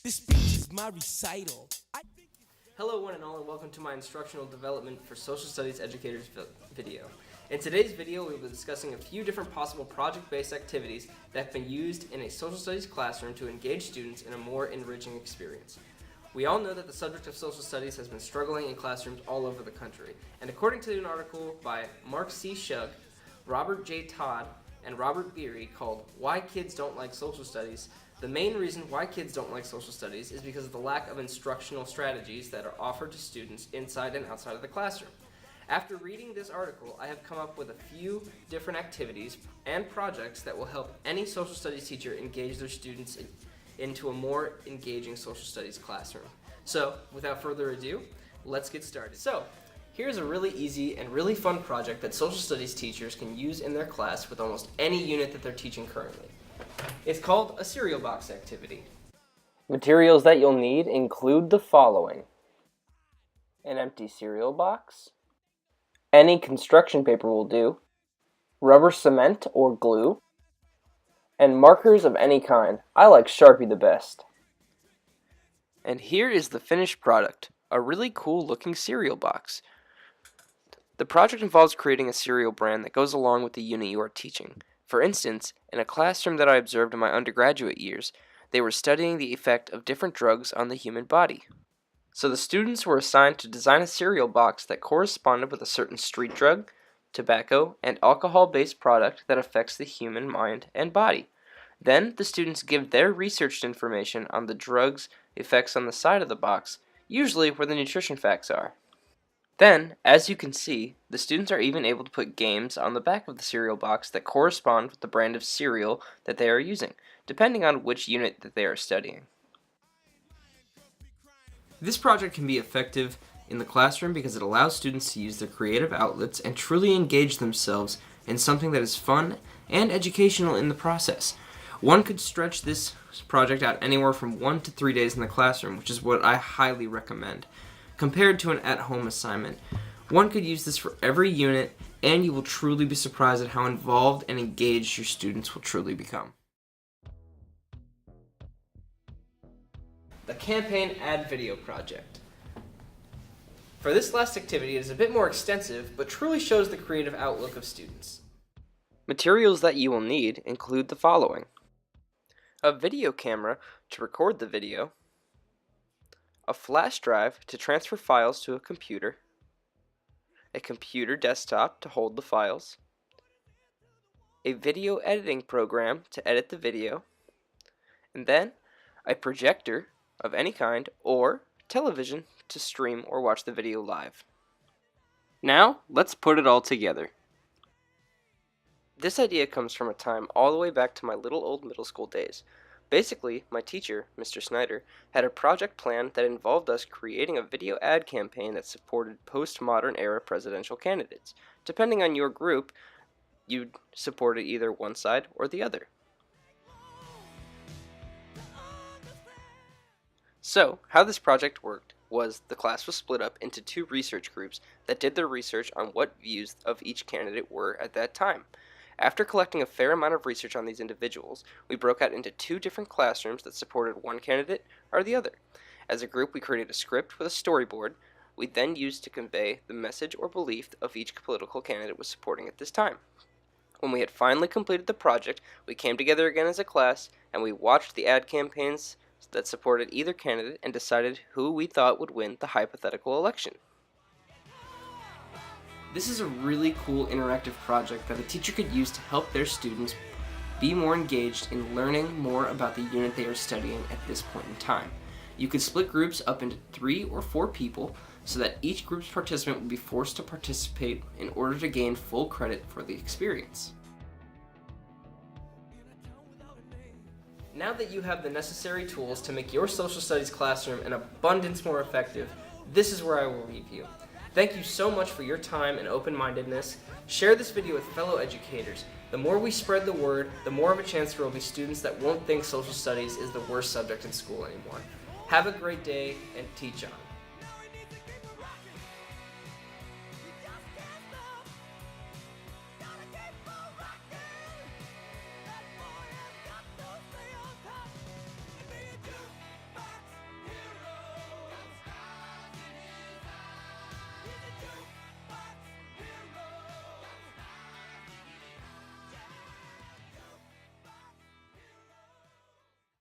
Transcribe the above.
This speech is my recital. Hello one and all, and welcome to my instructional development for social studies educators video. In today's video, we will be discussing a few different possible project-based activities that have been used in a social studies classroom to engage students in a more enriching experience. We all know that the subject of social studies has been struggling in classrooms all over the country, and according to an article by Mark C. Shug, Robert J. Todd, and Robert Beery called "Why Kids Don't Like Social Studies," the main reason why kids don't like social studies is because of the lack of instructional strategies that are offered to students inside and outside of the classroom. After reading this article, I have come up with a few different activities and projects that will help any social studies teacher engage their students into a more engaging social studies classroom. So, without further ado, let's get started. So, here's a really easy and really fun project that social studies teachers can use in their class with almost any unit that they're teaching currently. It's called a cereal box activity. Materials that you'll need include the following: an empty cereal box, any construction paper will do, rubber cement or glue, and markers of any kind. I like Sharpie the best. And here is the finished product, a really cool looking cereal box. The project involves creating a cereal brand that goes along with the unit you are teaching. For instance, in a classroom that I observed in my undergraduate years, they were studying the effect of different drugs on the human body. So the students were assigned to design a cereal box that corresponded with a certain street drug, tobacco, and alcohol-based product that affects the human mind and body. Then the students give their researched information on the drug's effects on the side of the box, usually where the nutrition facts are. Then, as you can see, the students are even able to put games on the back of the cereal box that correspond with the brand of cereal that they are using, depending on which unit that they are studying. This project can be effective in the classroom because it allows students to use their creative outlets and truly engage themselves in something that is fun and educational in the process. One could stretch this project out anywhere from 1 to 3 days in the classroom, which is what I highly recommend. Compared to an at-home assignment, one could use this for every unit, and you will truly be surprised at how involved and engaged your students will truly become. The Campaign Ad Video Project. For this last activity, it is a bit more extensive, but truly shows the creative outlook of students. Materials that you will need include the following: a video camera to record the video, a flash drive to transfer files to a computer desktop to hold the files, a video editing program to edit the video, and then a projector of any kind or television to stream or watch the video live. Now, let's put it all together. This idea comes from a time all the way back to my little old middle school days. Basically, my teacher, Mr. Snyder, had a project plan that involved us creating a video ad campaign that supported postmodern era presidential candidates. Depending on your group, you supported either one side or the other. So, how this project worked was the class was split up into 2 research groups that did their research on what views of each candidate were at that time. After collecting a fair amount of research on these individuals, we broke out into 2 different classrooms that supported one candidate or the other. As a group, we created a script with a storyboard we then used to convey the message or belief of each political candidate was supporting at this time. When we had finally completed the project, we came together again as a class, and we watched the ad campaigns that supported either candidate and decided who we thought would win the hypothetical election. This is a really cool interactive project that a teacher could use to help their students be more engaged in learning more about the unit they are studying at this point in time. You could split groups up into 3 or 4 people so that each group's participant would be forced to participate in order to gain full credit for the experience. Now that you have the necessary tools to make your social studies classroom an abundance more effective, this is where I will leave you. Thank you so much for your time and open-mindedness. Share this video with fellow educators. The more we spread the word, the more of a chance there will be students that won't think social studies is the worst subject in school anymore. Have a great day and teach on.